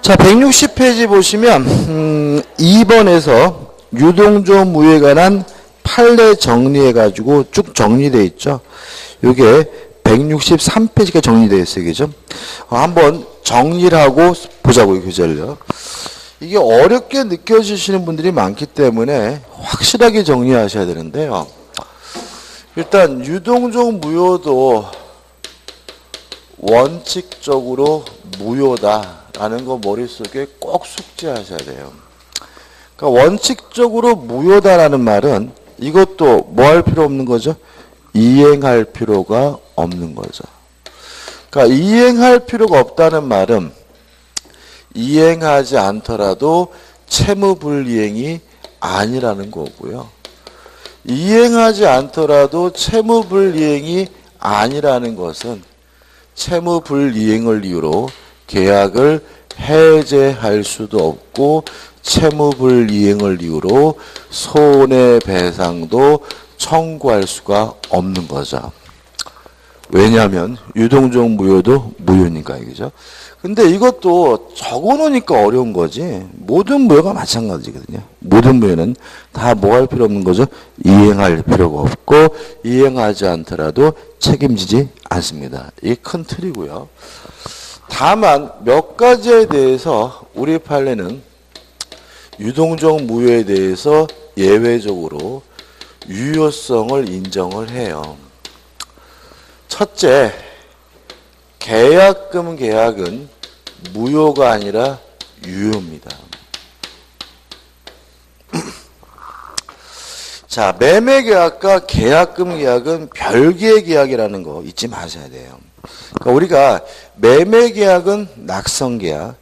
자, 160페이지 보시면 2번에서 유동적 무효에 관한 판례 정리해가지고 쭉 정리되어 있죠. 이게 163페이지가 정리되어 있어요. 그죠? 한번 정리를 하고 보자고요. 교재를요. 이게 어렵게 느껴지시는 분들이 많기 때문에 확실하게 정리하셔야 되는데요. 일단 유동적 무효도 원칙적으로 무효다라는 거 머릿속에 꼭 숙지하셔야 돼요. 그러니까 원칙적으로 무효다라는 말은 이것도 뭐 할 필요 없는 거죠? 이행할 필요가 없는 거죠. 그러니까 이행할 필요가 없다는 말은 이행하지 않더라도 채무불이행이 아니라는 거고요. 이행하지 않더라도 채무불이행이 아니라는 것은 채무불이행을 이유로 계약을 해제할 수도 없고 채무불이행을 이유로 손해배상도 청구할 수가 없는 거죠. 왜냐하면 유동적 무효도 무효니까, 그죠? 근데 이것도 적어놓으니까 어려운 거지. 모든 무효가 마찬가지거든요. 모든 무효는 다 뭐 할 필요 없는 거죠? 이행할 필요가 없고 이행하지 않더라도 책임지지 않습니다. 이게 큰 틀이고요. 다만 몇 가지에 대해서 우리 판례는 유동적 무효에 대해서 예외적으로 유효성을 인정을 해요. 첫째, 계약금 계약은 무효가 아니라 유효입니다. 자, 매매 계약과 계약금 계약은 별개의 계약이라는 거 잊지 마셔야 돼요. 그러니까 우리가 매매 계약은 낙성 계약,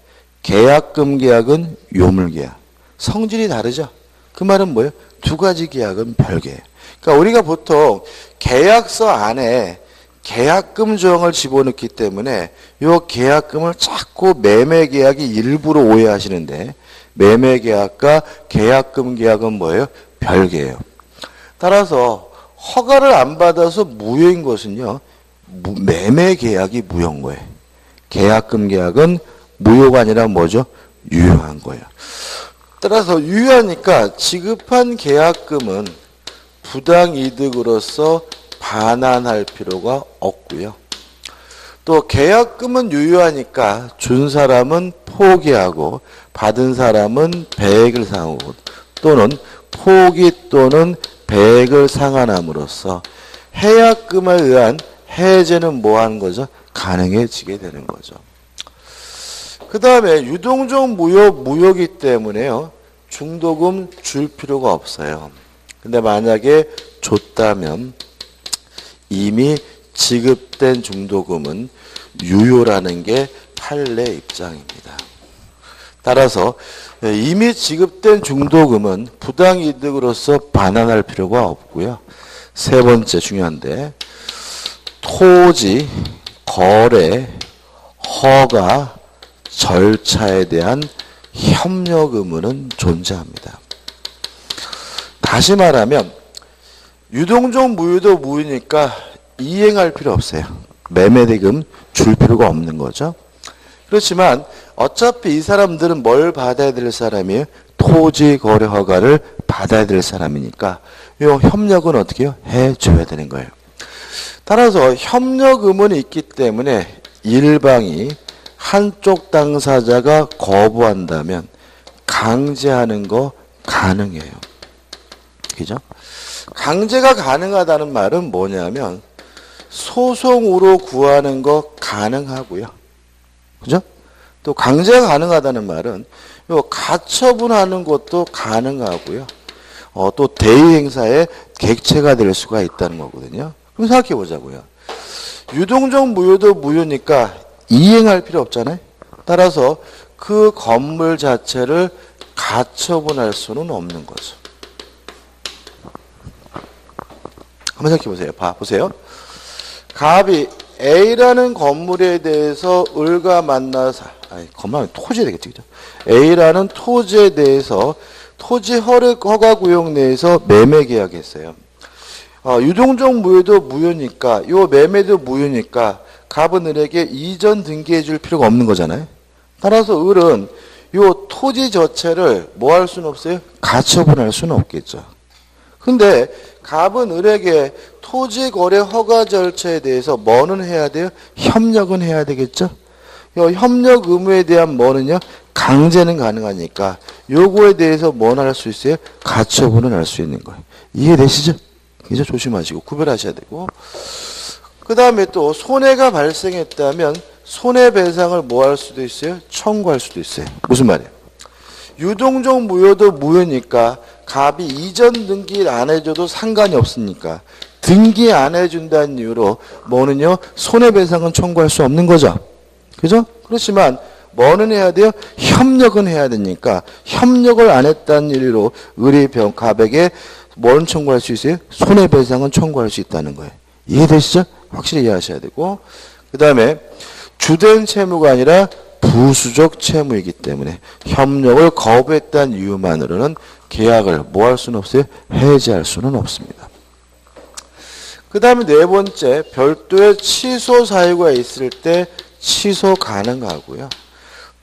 계약금 계약은 요물 계약. 성질이 다르죠? 그 말은 뭐예요? 두 가지 계약은 별개예요. 그러니까 우리가 보통 계약서 안에 계약금 조항을 집어넣기 때문에 이 계약금을 자꾸 매매 계약이 일부러 오해하시는데 매매 계약과 계약금 계약은 뭐예요? 별개예요. 따라서 허가를 안 받아서 무효인 것은요. 매매 계약이 무효인 거예요. 계약금 계약은 무효가 아니라 뭐죠? 유효한 거예요. 따라서 유효하니까 지급한 계약금은 부당이득으로서 반환할 필요가 없고요. 또 계약금은 유효하니까 준 사람은 포기하고 받은 사람은 배액을 상하고 또는 포기 또는 배액을 상환함으로써 해약금에 의한 해제는 뭐 하는 거죠? 가능해지게 되는 거죠. 그 다음에 유동적 무효이기 때문에요. 중도금 줄 필요가 없어요. 근데 만약에 줬다면 이미 지급된 중도금은 유효라는 게 판례 입장입니다. 따라서 이미 지급된 중도금은 부당이득으로서 반환할 필요가 없고요. 세 번째 중요한데 토지, 거래, 허가, 절차에 대한 협력 의무는 존재합니다. 다시 말하면 유동적 무효도 무효니까 이행할 필요 없어요. 매매대금 줄 필요가 없는 거죠. 그렇지만 어차피 이 사람들은 뭘 받아야 될 사람이에요? 토지 거래 허가를 받아야 될 사람이니까 이 협력은 어떻게 해요? 해줘야 되는 거예요. 따라서 협력 의무는 있기 때문에 일방이 한쪽 당사자가 거부한다면 강제하는 거 가능해요. 그죠? 강제가 가능하다는 말은 뭐냐면 소송으로 구하는 거 가능하고요. 그죠? 또 강제가 가능하다는 말은 요 가처분하는 것도 가능하고요. 또 대의 행사의 객체가 될 수가 있다는 거거든요. 그럼 생각해 보자고요. 유동적 무효도 무효니까 이행할 필요 없잖아요. 따라서 그 건물 자체를 가처분할 수는 없는 거죠. 한번 생각해 보세요. 보세요. 갑이 A라는 건물에 대해서 을과 만나서 건물은 토지에 되겠지, 그죠? A라는 토지에 대해서 토지 허가 구역 내에서 매매 계약했어요. 유동적 무효도 무효니까, 요 매매도 무효니까 갑은 을에게 이전 등기해 줄 필요가 없는 거잖아요. 따라서 을은 요 토지 자체를 뭐 할 수는 없어요? 가처분할 수는 없겠죠. 근데 갑은 을에게 토지 거래 허가 절차에 대해서 뭐는 해야 돼요? 협력은 해야 되겠죠. 요 협력 의무에 대한 뭐는요? 강제는 가능하니까 요거에 대해서 뭐는 할 수 있어요? 가처분은 할 수 있는 거예요. 이해되시죠? 이제 조심하시고 구별하셔야 되고, 그 다음에 또 손해가 발생했다면 손해배상을 뭐 할 수도 있어요? 청구할 수도 있어요. 무슨 말이에요? 유동적 무효도 무효니까 갑이 이전 등기를 안 해줘도 상관이 없으니까 등기 안 해준다는 이유로 뭐는요? 손해배상은 청구할 수 없는 거죠. 그죠? 그렇지만 뭐는 해야 돼요? 협력은 해야 되니까 협력을 안 했다는 이유로 을이 갑에게 뭐는 청구할 수 있어요? 손해배상은 청구할 수 있다는 거예요. 이해되시죠? 확실히 이해하셔야 되고, 그 다음에 주된 채무가 아니라 부수적 채무이기 때문에 협력을 거부했다는 이유만으로는 계약을 뭐 할 수는 없어요? 해지할 수는 없습니다. 그 다음에 네 번째, 별도의 취소 사유가 있을 때 취소 가능하고요.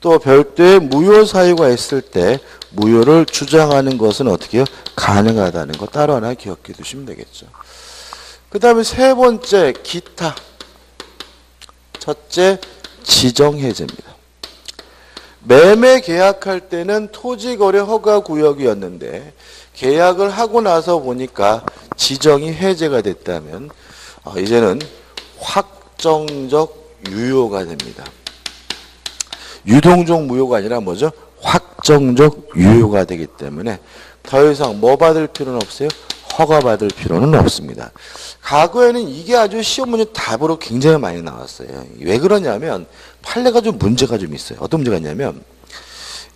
또 별도의 무효 사유가 있을 때 무효를 주장하는 것은 어떻게 해요? 가능하다는 거 따로 하나 기억해 두시면 되겠죠. 그 다음에 세 번째, 기타. 첫째, 지정해제입니다. 매매 계약할 때는 토지거래 허가구역이었는데 계약을 하고 나서 보니까 지정이 해제가 됐다면 이제는 확정적 유효가 됩니다. 유동적 무효가 아니라 뭐죠? 확정적 유효가 되기 때문에 더 이상 뭐 받을 필요는 없어요? 허가 받을 필요는 없습니다. 과거에는 이게 아주 시험 문제 답으로 굉장히 많이 나왔어요. 왜 그러냐면 판례가 좀 문제가 좀 있어요. 어떤 문제가 있냐면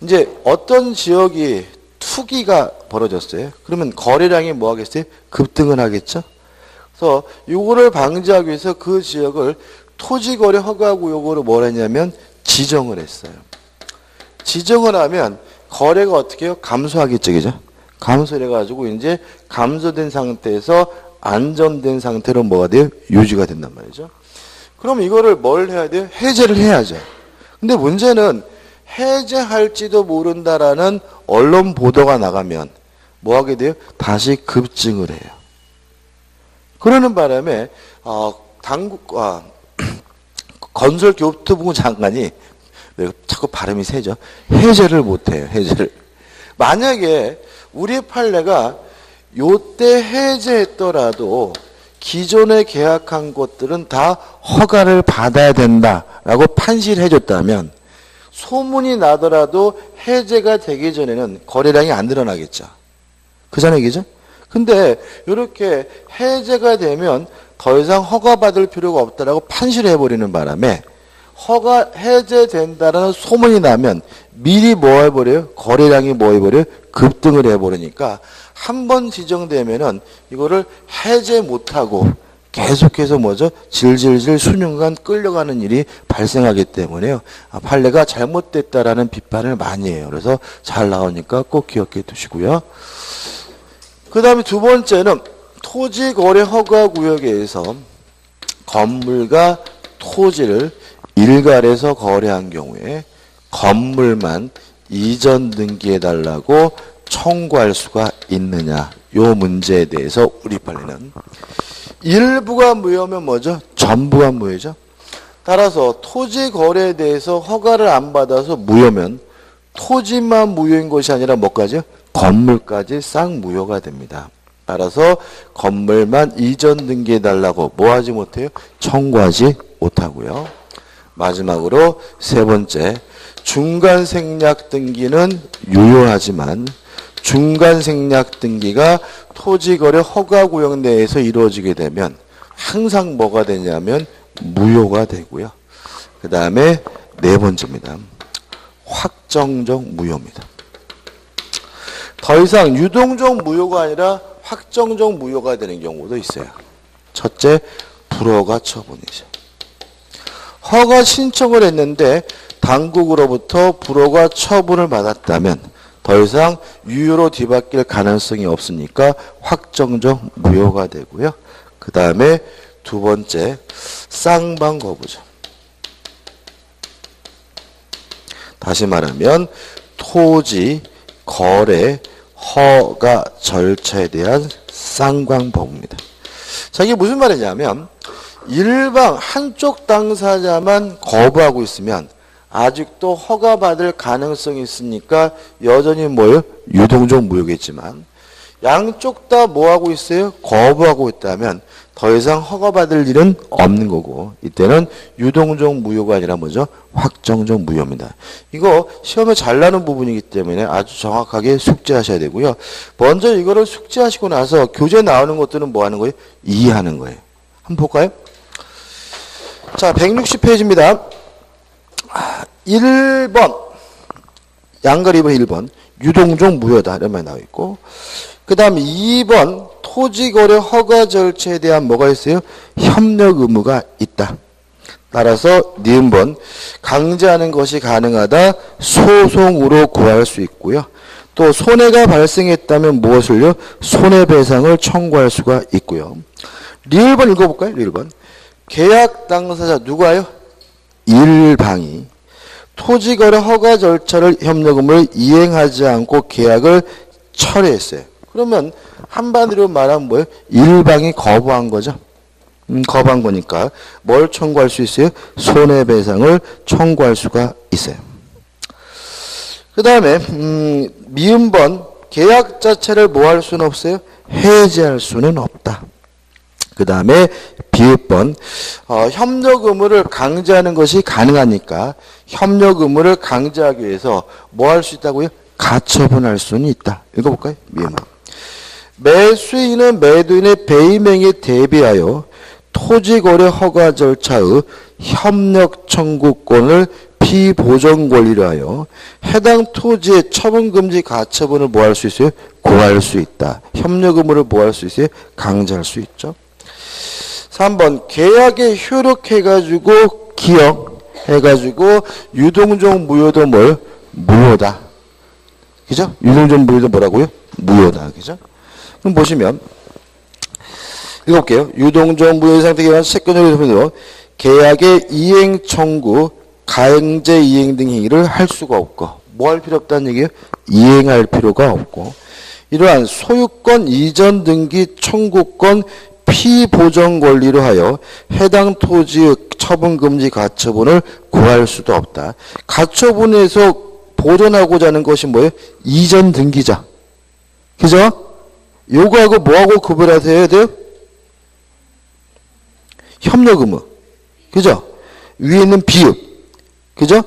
이제 어떤 지역이 투기가 벌어졌어요. 그러면 거래량이 뭐 하겠어요? 급등을 하겠죠. 그래서 이거를 방지하기 위해서 그 지역을 토지거래 허가구역으로 뭘 했냐면 지정을 했어요. 지정을 하면 거래가 어떻게 해요? 감소하겠죠, 그죠? 감소를 해가지고 이제 감소된 상태에서 안정된 상태로 뭐가 돼요? 유지가 된단 말이죠. 그럼 이거를 뭘 해야 돼요? 해제를 해야죠. 근데 문제는 해제할지도 모른다라는 언론 보도가 나가면 뭐 하게 돼요? 다시 급증을 해요. 그러는 바람에 건설교통부 장관이 왜 자꾸 발음이 세죠? 해제를 못해요. 해제를. 만약에 우리 판례가 요때 해제했더라도 기존에 계약한 것들은 다 허가를 받아야 된다라고 판시를 해줬다면 소문이 나더라도 해제가 되기 전에는 거래량이 안 늘어나겠죠. 그잖아요, 얘기죠? 근데 이렇게 해제가 되면 더 이상 허가받을 필요가 없다라고 판시를 해버리는 바람에 허가 해제된다라는 소문이 나면 미리 뭐 해버려요? 거래량이 뭐 해버려요? 급등을 해버리니까 한 번 지정되면은 이거를 해제 못하고 계속해서 뭐죠? 질질질 수년간 끌려가는 일이 발생하기 때문에요. 판례가 잘못됐다라는 비판을 많이 해요. 그래서 잘 나오니까 꼭 기억해 두시고요. 그 다음에 두 번째는 토지거래 허가구역에서 건물과 토지를 일괄해서 거래한 경우에 건물만 이전 등기해달라고 청구할 수가 있느냐. 요 문제에 대해서 우리 판례는 일부가 무효면 뭐죠? 전부가 무효죠. 따라서 토지 거래에 대해서 허가를 안 받아서 무효면 토지만 무효인 것이 아니라 뭐까지요? 건물까지 싹 무효가 됩니다. 따라서 건물만 이전 등기해달라고 뭐 하지 못해요? 청구하지 못하고요. 마지막으로 세 번째, 중간 생략 등기는 유효하지만 중간 생략 등기가 토지거래 허가구역 내에서 이루어지게 되면 항상 뭐가 되냐면 무효가 되고요. 그 다음에 네 번째입니다. 확정적 무효입니다. 더 이상 유동적 무효가 아니라 확정적 무효가 되는 경우도 있어요. 첫째, 불허가 처분이죠. 허가 신청을 했는데 당국으로부터 불허가 처분을 받았다면 더 이상 유효로 뒤바뀔 가능성이 없으니까 확정적 무효가 되고요. 그 다음에 두 번째 쌍방 거부죠. 다시 말하면 토지, 거래, 허가 절차에 대한 쌍방 거부입니다. 자, 이게 무슨 말이냐면 일방 한쪽 당사자만 거부하고 있으면 아직도 허가받을 가능성이 있으니까 여전히 뭐예요? 유동적 무효겠지만 양쪽 다 뭐하고 있어요? 거부하고 있다면 더 이상 허가받을 일은 없는 거고 이때는 유동적 무효가 아니라 뭐죠? 확정적 무효입니다. 이거 시험에 잘 나는 부분이기 때문에 아주 정확하게 숙지하셔야 되고요. 먼저 이거를 숙지하시고 나서 교재 나오는 것들은 뭐 하는 거예요? 이해하는 거예요. 한번 볼까요? 자, 160페이지입니다. 1번 양걸 2번 1번 유동적 무효다 이런 말이 나와 있고 그 다음에 2번 토지거래 허가 절차에 대한 뭐가 있어요? 협력 의무가 있다. 따라서 니은번 강제하는 것이 가능하다. 소송으로 구할 수 있고요. 또 손해가 발생했다면 무엇을요? 손해배상을 청구할 수가 있고요. 리을번 읽어볼까요? 리을번 계약 당사자 누가요? 일방이 토지거래 허가 절차를 협력금을 이행하지 않고 계약을 철회했어요. 그러면 한마디로 말하면 뭐예요? 일방이 거부한 거죠. 거부한 거니까 뭘 청구할 수 있어요? 손해배상을 청구할 수가 있어요. 그 다음에 미음번 계약 자체를 뭐 할 수는 없어요? 해지할 수는 없다. 그 다음에 비읍번 협력 의무를 강제하는 것이 가능하니까 협력 의무를 강제하기 위해서 뭐 할 수 있다고요? 가처분할 수는 있다. 읽어볼까요? 미음번 매수인은 매도인의 배임행위에 대비하여 토지거래 허가 절차의 협력 청구권을 피보전 권리로 하여 해당 토지의 처분금지 가처분을 뭐 할 수 있어요? 구할 수 있다. 협력 의무를 뭐 할 수 있어요? 강제할 수 있죠. 3번 계약에 효력해가지고 기억해가지고 유동적 무효도 뭘? 무효다. 그죠? 유동적 무효도 뭐라고요? 무효다. 그죠? 그럼 보시면 읽어볼게요. 유동적 무효 상태 기간 채권적으로 대표로 계약의 이행 청구, 강제 이행 등 행위를 할 수가 없고 뭐 할 필요 없다는 얘기예요? 이행할 필요가 없고 이러한 소유권 이전 등기 청구권 피보전 권리로 하여 해당 토지의 처분금지 가처분을 구할 수도 없다. 가처분에서 보존하고자 하는 것이 뭐예요? 이전 등기자. 그죠? 요거하고 뭐하고 구별하셔야 돼요? 협력 의무. 그죠? 위에 있는 비읍. 그죠?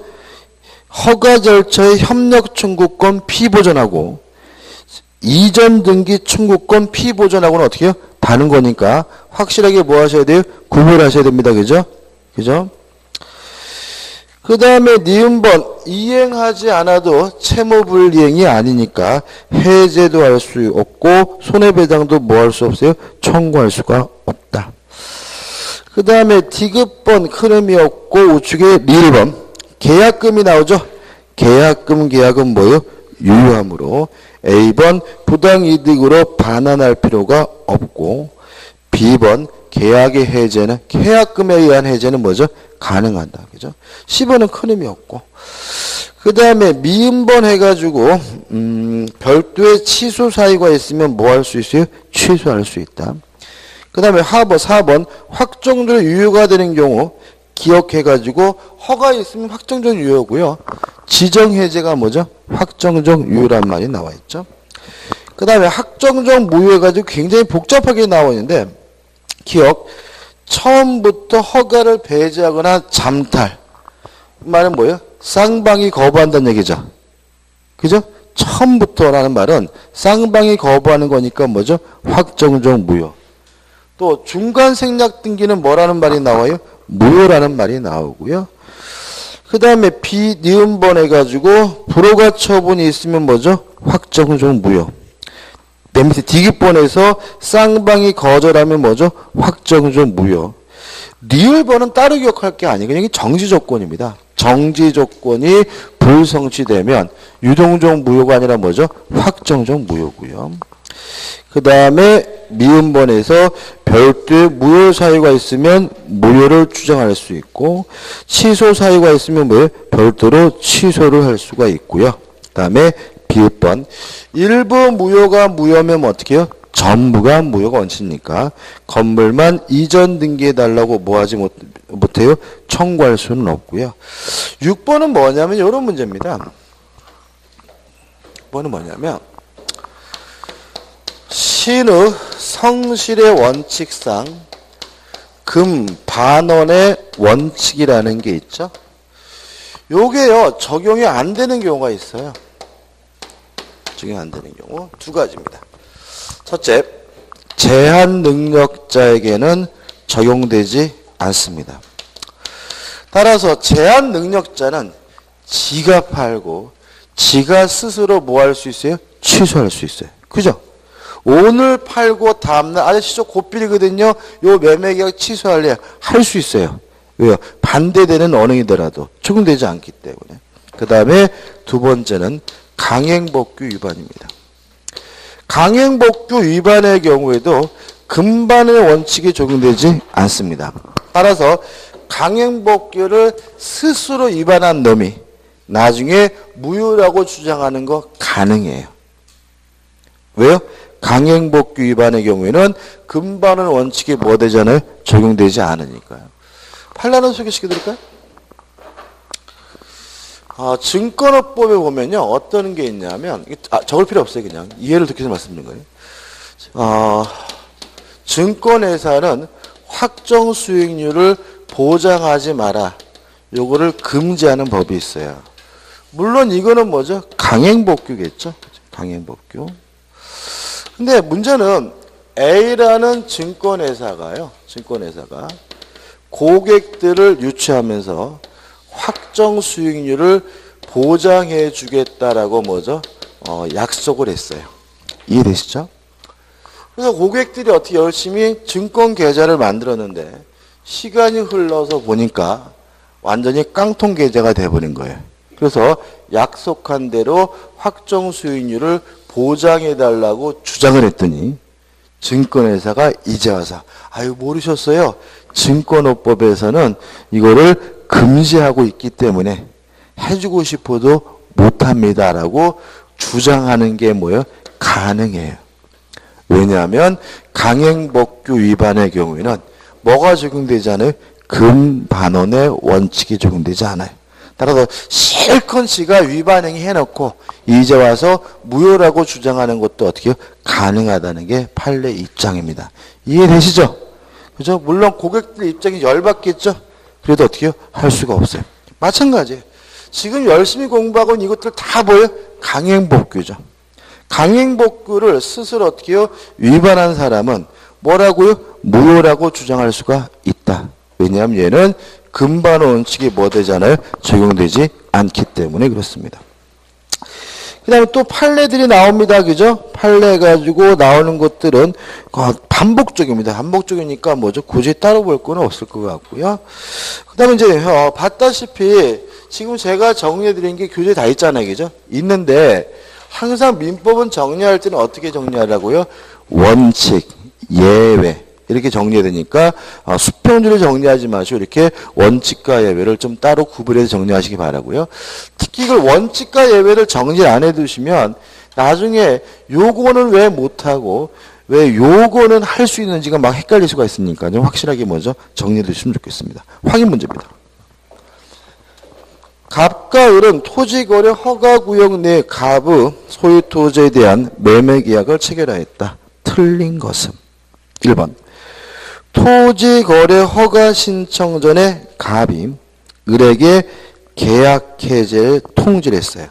허가 절차의 협력 청구권 피보전하고 이전 등기 청구권 피보전하고는 어떻게 해요? 다른 거니까 확실하게 뭐 하셔야 돼요? 구별하셔야 됩니다. 그죠? 그죠? 그 다음에 니은번 이행하지 않아도 채무불이행이 아니니까 해제도 할 수 없고 손해배상도 뭐 할 수 없어요? 청구할 수가 없다. 그 다음에 디귿번 큰 의미 없고 우측에 리을번 계약금이 나오죠. 계약금 계약은 뭐예요? 유효함으로 A번 부당이득으로 반환할 필요가 없고 B번 계약의 해제는 계약금에 의한 해제는 뭐죠? 가능하다. 그죠? 10번은 큰 의미 없고 그 다음에 미음번 해가지고 별도의 취소 사유가 있으면 뭐 할 수 있어요? 취소할 수 있다. 그 다음에 하번 4번 확정적으로 유효가 되는 경우 기억해가지고 허가 있으면 확정적 유효고요. 지정해제가 뭐죠? 확정적 유효란 말이 나와 있죠. 그 다음에 확정적 무효해가지고 굉장히 복잡하게 나와 있는데 기억 처음부터 허가를 배제하거나 잠탈 말은 뭐예요? 쌍방이 거부한다는 얘기죠. 그죠? 처음부터라는 말은 쌍방이 거부하는 거니까 뭐죠? 확정적 무효. 또 중간 생략 등기는 뭐라는 말이 나와요? 무효라는 말이 나오고요. 그 다음에 비니은번 해가지고 불허가 처분이 있으면 뭐죠? 확정적 무효. 맨 밑에 디귿번에서 쌍방이 거절하면 뭐죠? 확정적 무효. 리을번은 따로 기억할 게 아니고 그냥 정지 조건입니다. 정지 조건이 불성취되면 유동적 무효가 아니라 뭐죠? 확정적 무효고요. 그 다음에 미음번에서 별도의 무효 사유가 있으면 무효를 주장할 수 있고 취소 사유가 있으면 뭐예요? 별도로 취소를 할 수가 있고요. 그 다음에 비읍번 일부 무효가 무효면 어떻게 해요? 전부가 무효가 원칙이니까 건물만 이전 등기해달라고 뭐하지 못해요? 청구할 수는 없고요. 6번은 뭐냐면 이런 문제입니다. 6번은 뭐냐면 신의 성실의 원칙상 금반원의 원칙이라는 게 있죠. 요게요 적용이 안 되는 경우가 있어요. 적용이 안 되는 경우 두 가지입니다. 첫째, 제한 능력자에게는 적용되지 않습니다. 따라서 제한 능력자는 지가 팔고 지가 스스로 뭐 할 수 있어요? 취소할 수 있어요. 그죠? 오늘 팔고 다음날 아저씨 저 고필이거든요. 요 매매계약 취소할래요. 할 수 있어요. 왜요? 반대되는 언행이더라도 적용되지 않기 때문에. 그 다음에 두 번째는 강행법규 위반입니다. 강행법규 위반의 경우에도 금반의 원칙이 적용되지 않습니다. 따라서 강행법규를 스스로 위반한 놈이 나중에 무효라고 주장하는 거 가능해요. 왜요? 강행법규 위반의 경우에는 금반의 원칙이 뭐 되잖아요? 적용되지 않으니까요. 판례는 소개시켜드릴까요? 증권업법에 보면요 어떤 게 있냐면 적을 필요 없어요. 그냥 이해를 듣기 위해서 말씀드린 거예요. 증권회사는 확정 수익률을 보장하지 마라. 요거를 금지하는 법이 있어요. 물론 이거는 뭐죠? 강행법규겠죠. 강행법규. 근데 문제는 A라는 증권회사가 고객들을 유치하면서 확정 수익률을 보장해 주겠다라고 뭐죠? 약속을 했어요. 이해되시죠? 그래서 고객들이 어떻게 열심히 증권 계좌를 만들었는데 시간이 흘러서 보니까 완전히 깡통 계좌가 돼버린 거예요. 그래서 약속한 대로 확정 수익률을 보장해 달라고 주장을 했더니 증권회사가 이제 와서 아유 모르셨어요. 증권업법에서는 이거를 금지하고 있기 때문에 해주고 싶어도 못합니다라고 주장하는 게 뭐예요? 가능해요. 왜냐하면 강행법규 위반의 경우에는 뭐가 적용되지 않아요? 금반원의 원칙이 적용되지 않아요. 따라서 실컷 지가 위반행위 해놓고 이제 와서 무효라고 주장하는 것도 어떻게 해요? 가능하다는 게 판례 입장입니다. 이해되시죠? 그죠? 물론 고객들 입장이 열받겠죠? 그래도 어떻게 해요? 할 수가 없어요. 마찬가지예요. 지금 열심히 공부하고 있는 이것들 다 뭐예요? 강행법규죠. 강행법규를 스스로 어떻게 해요? 위반한 사람은 뭐라고요? 무효라고 주장할 수가 있다. 왜냐하면 얘는 금반 원칙이 뭐 되잖아요? 적용되지 않기 때문에 그렇습니다. 그 다음에 또 판례들이 나옵니다. 그죠? 판례 가지고 나오는 것들은 반복적입니다. 반복적이니까 뭐죠? 굳이 따로 볼 건 없을 것 같고요. 그 다음에 이제, 봤다시피 지금 제가 정리해 드린 게 교재에 다 있잖아요. 그죠? 있는데 항상 민법은 정리할 때는 어떻게 정리하라고요? 원칙, 예외. 이렇게 정리해야 되니까 수평주를 정리하지 마시고 이렇게 원칙과 예외를 좀 따로 구분해서 정리하시기 바라고요. 특히 이걸 원칙과 예외를 정리 안 해두시면 나중에 요거는 왜 못하고 왜 요거는 할 수 있는지가 막 헷갈릴 수가 있으니까 좀 확실하게 먼저 정리해 두시면 좋겠습니다. 확인 문제입니다. 갑과 을은 토지거래 허가구역 내 갑의 소유토지에 대한 매매계약을 체결하였다. 틀린 것은 1번 토지거래 허가 신청 전에 갑이 을에게 계약 해제를 통지를 했어요.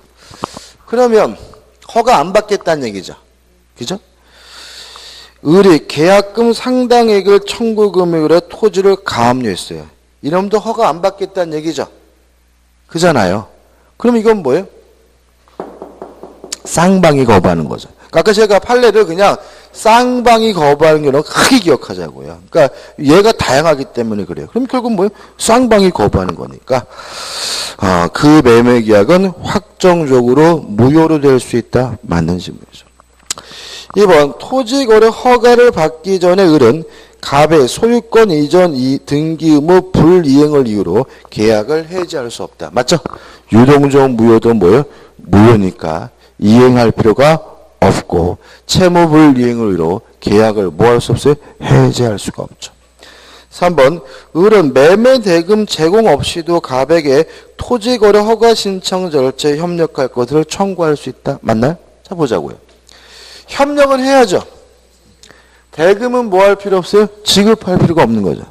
그러면 허가 안 받겠다는 얘기죠. 그죠? 을이 계약금 상당액을 청구 금액으로 토지를 가압류했어요. 이놈도 허가 안 받겠다는 얘기죠. 그잖아요. 그럼 이건 뭐예요? 쌍방이 거부하는 거죠. 아까 제가 판례를 그냥 쌍방이 거부하는 경우는 크게 기억하자고요. 그러니까 얘가 다양하기 때문에 그래요. 그럼 결국 뭐예요? 쌍방이 거부하는 거니까 그 매매 계약은 확정적으로 무효로 될 수 있다. 맞는 질문이죠. 2번 토지거래 허가를 받기 전에 을은 갑의 소유권 이전 등기 의무 불이행을 이유로 계약을 해지할 수 없다. 맞죠? 유동적 무효도 뭐예요? 무효니까 이행할 필요가 없고 채무 불이행을 이유로 계약을 뭐 할 수 없어요? 해지할 수가 없죠. 3번 을은 매매 대금 제공 없이도 갑에게 토지거래 허가 신청 절차에 협력할 것을 청구할 수 있다. 맞나요? 자 보자고요. 협력은 해야죠. 대금은 뭐 할 필요 없어요? 지급할 필요가 없는 거죠.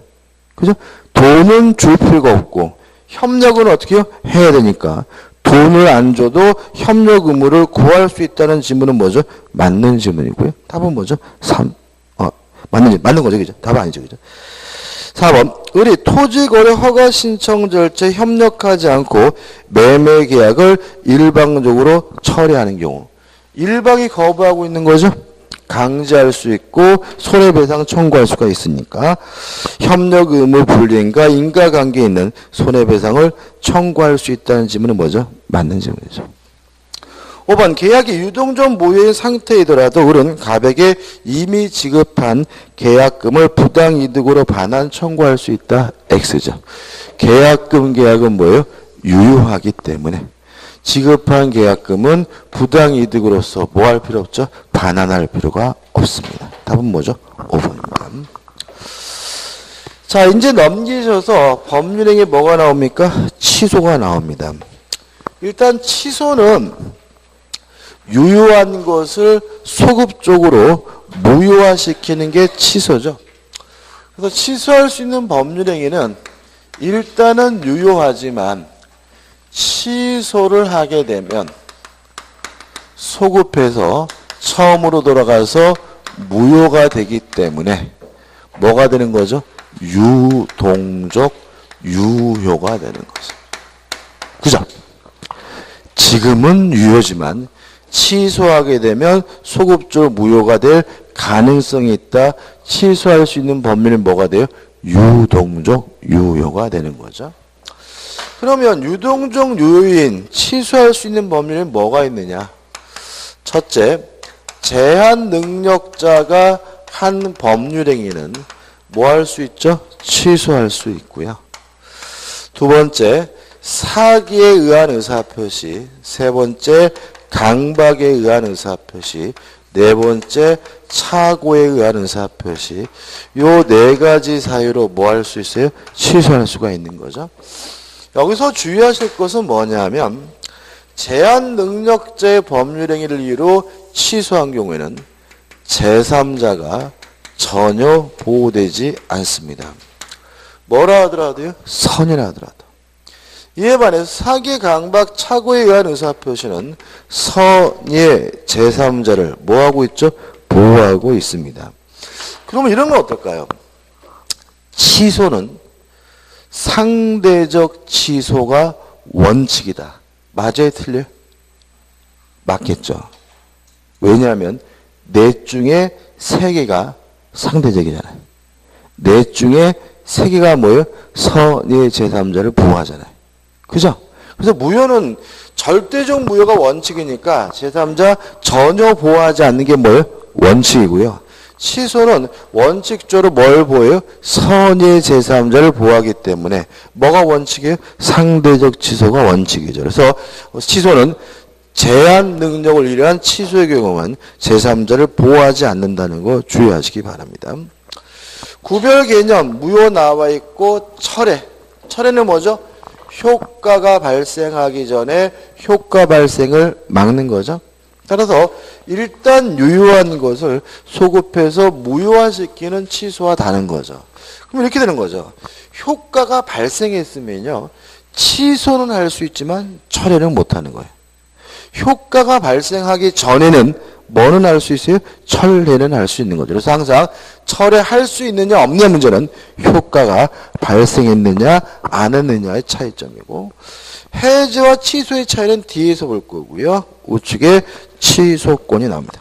그죠? 돈은 줄 필요가 없고 협력은 어떻게 해요? 해야 되니까 돈을 안 줘도 협력 의무를 구할 수 있다는 질문은 뭐죠? 맞는 질문이고요. 답은 뭐죠? 3. 맞는 거죠. 그죠? 답은 아니죠. 그죠? 4번 을이 토지거래 허가 신청 절차에 협력하지 않고 매매 계약을 일방적으로 처리하는 경우 일방이 거부하고 있는 거죠. 강제할 수 있고 손해배상 청구할 수가 있으니까 협력 의무 불이행과 인과관계에 있는 손해배상을 청구할 수 있다는 질문은 뭐죠? 맞는 질문이죠. 5번 계약이 유동적 무효인 상태이더라도 을은 갑에게 이미 지급한 계약금을 부당이득으로 반환 청구할 수 있다. X죠. 계약금 계약은 뭐예요? 유효하기 때문에 지급한 계약금은 부당이득으로서 뭐 할 필요 없죠? 반환할 필요가 없습니다. 답은 뭐죠? 5번입니다. 자 이제 넘기셔서 법률행위 뭐가 나옵니까? 취소가 나옵니다. 일단 취소는 유효한 것을 소급적으로 무효화시키는 게 취소죠. 그래서 취소할 수 있는 법률행위는 일단은 유효하지만 취소를 하게 되면 소급해서 처음으로 돌아가서 무효가 되기 때문에 뭐가 되는 거죠? 유동적 유효가 되는 거죠. 그죠? 지금은 유효지만 취소하게 되면 소급적으로 무효가 될 가능성이 있다. 취소할 수 있는 법률은 뭐가 돼요? 유동적 유효가 되는 거죠. 그러면 유동적 유효인 취소할 수 있는 법률은 뭐가 있느냐? 첫째, 제한 능력자가 한 법률행위는 뭐 할 수 있죠? 취소할 수 있고요. 두 번째, 사기에 의한 의사표시. 세 번째, 강박에 의한 의사표시. 네 번째, 착오에 의한 의사표시. 요 네 가지 사유로 뭐 할 수 있어요? 취소할 수가 있는 거죠. 여기서 주의하실 것은 뭐냐면 제한 능력자의 법률행위를 이유로 취소한 경우에는 제3자가 전혀 보호되지 않습니다. 뭐라 하더라도요? 선이라 하더라도. 이에 반해서 사기, 강박, 착오에 의한 의사표시는 선의 제3자를 뭐하고 있죠? 보호하고 있습니다. 그러면 이런 건 어떨까요? 취소는 상대적 취소가 원칙이다. 맞아요? 틀려요? 맞겠죠. 왜냐하면 넷 중에 세 개가 상대적이잖아요. 넷 중에 세 개가 뭐예요? 선의 제3자를 보호하잖아요. 그죠? 그래서 무효는 절대적 무효가 원칙이니까 제3자 전혀 보호하지 않는 게 뭐예요? 원칙이고요. 취소는 원칙적으로 뭘 보여요? 선의 제3자를 보호하기 때문에 뭐가 원칙이에요? 상대적 취소가 원칙이죠. 그래서 취소는 제한 능력을 위한 취소의 경우만 제3자를 보호하지 않는다는 거 주의하시기 바랍니다. 구별 개념, 무효 나와 있고 철회. 철회는 뭐죠? 효과가 발생하기 전에 효과 발생을 막는 거죠. 따라서 일단 유효한 것을 소급해서 무효화시키는 취소와 다른 거죠. 그럼 이렇게 되는 거죠. 효과가 발생했으면요. 취소는 할 수 있지만 철회는 못하는 거예요. 효과가 발생하기 전에는 뭐는 할 수 있어요? 철회는 할 수 있는 거죠. 그래서 항상 철회할 수 있느냐 없느냐 문제는 효과가 발생했느냐 안 했느냐의 차이점이고 해제와 취소의 차이는 뒤에서 볼 거고요. 우측에 취소권이 나옵니다.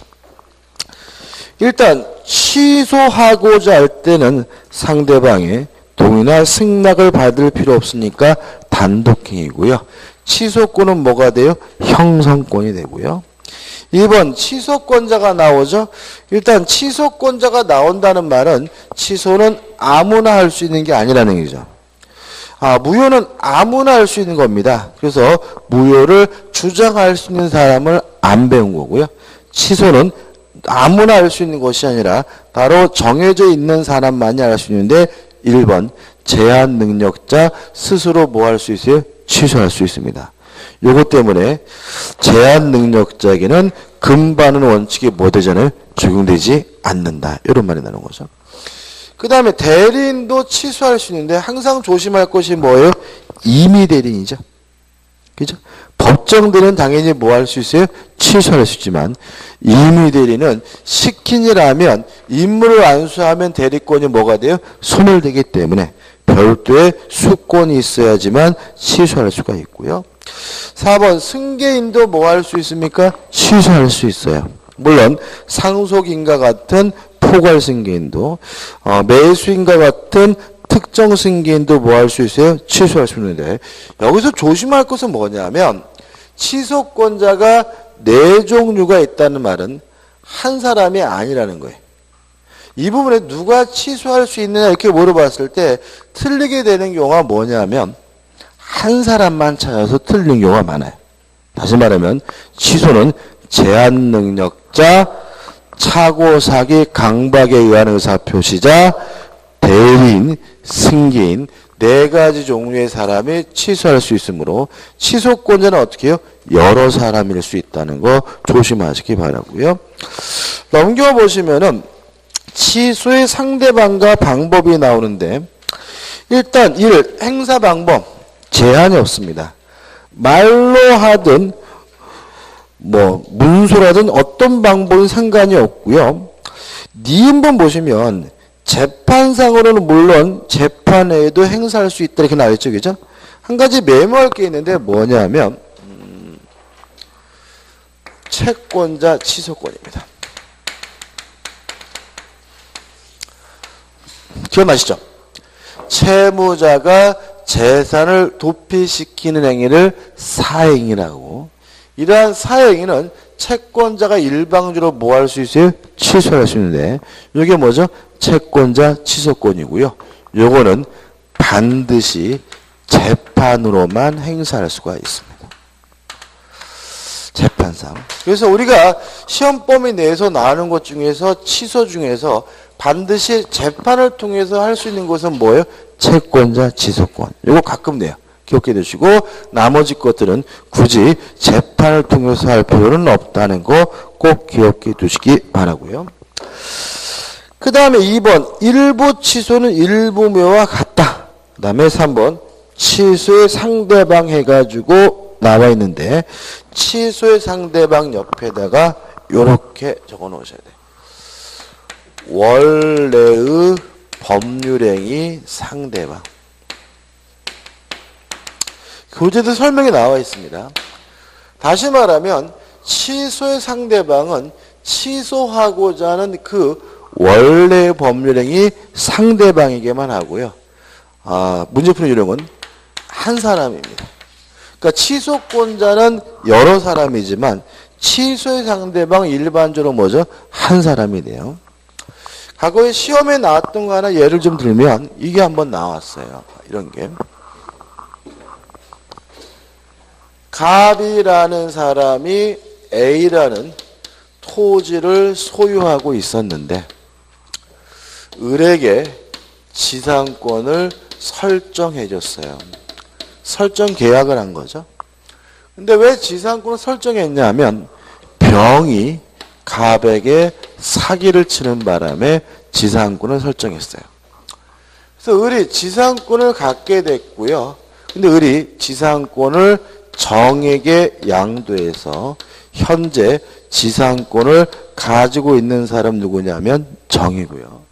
일단 취소하고자 할 때는 상대방의 동의나 승낙을 받을 필요 없으니까 단독행위고요. 취소권은 뭐가 돼요? 형성권이 되고요. 2번 취소권자가 나오죠. 일단 취소권자가 나온다는 말은 취소는 아무나 할 수 있는 게 아니라는 얘기죠. 무효는 아무나 할 수 있는 겁니다. 그래서 무효를 주장할 수 있는 사람을 안 배운 거고요. 취소는 아무나 할 수 있는 것이 아니라 바로 정해져 있는 사람만이 할 수 있는데 1번 제한 능력자 스스로 뭐 할 수 있어요? 취소할 수 있습니다. 요것 때문에 제한 능력자에게는 금반응 원칙이 뭐 되잖아요? 적용되지 않는다. 이런 말이 나오는 거죠. 그 다음에 대리인도 취소할 수 있는데 항상 조심할 것이 뭐예요? 임의 대리인이죠. 그죠? 법정대리는 당연히 뭐 할 수 있어요? 취소할 수 있지만 임의 대리는 시킨 일 하면 임무를 완수하면 대리권이 뭐가 돼요? 소멸되기 때문에 별도의 수권이 있어야지만 취소할 수가 있고요. 4번 승계인도 뭐 할 수 있습니까? 취소할 수 있어요. 물론 상속인과 같은 포괄 승계인도 매수인과 같은 특정 승계인도 뭐 할 수 있어요? 취소할 수 있는데 여기서 조심할 것은 뭐냐면 취소권자가 4종류가 있다는 말은 한 사람이 아니라는 거예요. 이 부분에 누가 취소할 수 있느냐 이렇게 물어봤을 때 틀리게 되는 경우가 뭐냐면 한 사람만 찾아서 틀린 경우가 많아요. 다시 말하면 취소는 제한 능력자, 착오, 사기, 강박에 의한 의사표시자, 대리인, 승계인 4가지 종류의 사람이 취소할 수 있으므로 취소권자는 어떻게 해요? 여러 사람일 수 있다는 거 조심하시기 바라고요. 넘겨보시면은 취소의 상대방과 방법이 나오는데 일단 1. 행사 방법 제한이 없습니다. 말로 하든 문서라든 어떤 방법은 상관이 없고요. 니은번 보시면 재판상으로는 물론 재판에도 행사할 수 있다 이렇게 나와있죠. 그죠? 한 가지 메모할 게 있는데 뭐냐면 채권자 취소권입니다. 기억나시죠? 채무자가 재산을 도피시키는 행위를 사행이라고. 이러한 사행위는 채권자가 일방적으로 뭐 할 수 있어요? 취소할 수 있는데 이게 뭐죠? 채권자 취소권이고요. 요거는 반드시 재판으로만 행사할 수가 있습니다. 재판상. 그래서 우리가 시험 범위 내에서 나오는 것 중에서 취소 중에서 반드시 재판을 통해서 할 수 있는 것은 뭐예요? 채권자 취소권. 이거 가끔 내요. 기억해 두시고 나머지 것들은 굳이 재판을 통해서 할 필요는 없다는 거 꼭 기억해 두시기 바라고요. 그 다음에 2번 일부 취소는 일부묘와 같다. 그 다음에 3번 취소의 상대방 해가지고 나와 있는데 취소의 상대방 옆에다가 이렇게 적어 놓으셔야 돼요. 원래의 법률행위 상대방. 교재도 설명이 나와 있습니다. 다시 말하면 취소의 상대방은 취소하고자 하는 그 원래의 법률행위 상대방에게만 하고요. 문제 푸는 요령은 한 사람입니다. 그러니까 취소권자는 여러 사람이지만 취소의 상대방 일반적으로 뭐죠? 한 사람이 돼요. 과거에 시험에 나왔던 거 하나 예를 좀 들면 이게 한번 나왔어요. 이런 게. 갑이라는 사람이 A라는 토지를 소유하고 있었는데 을에게 지상권을 설정해 줬어요. 설정 계약을 한 거죠. 근데 왜 지상권을 설정했냐면 병이 갑에게 사기를 치는 바람에 지상권을 설정했어요. 그래서 을이 지상권을 갖게 됐고요. 근데 을이 지상권을 정에게 양도해서 현재 지상권을 가지고 있는 사람 누구냐면 정이고요.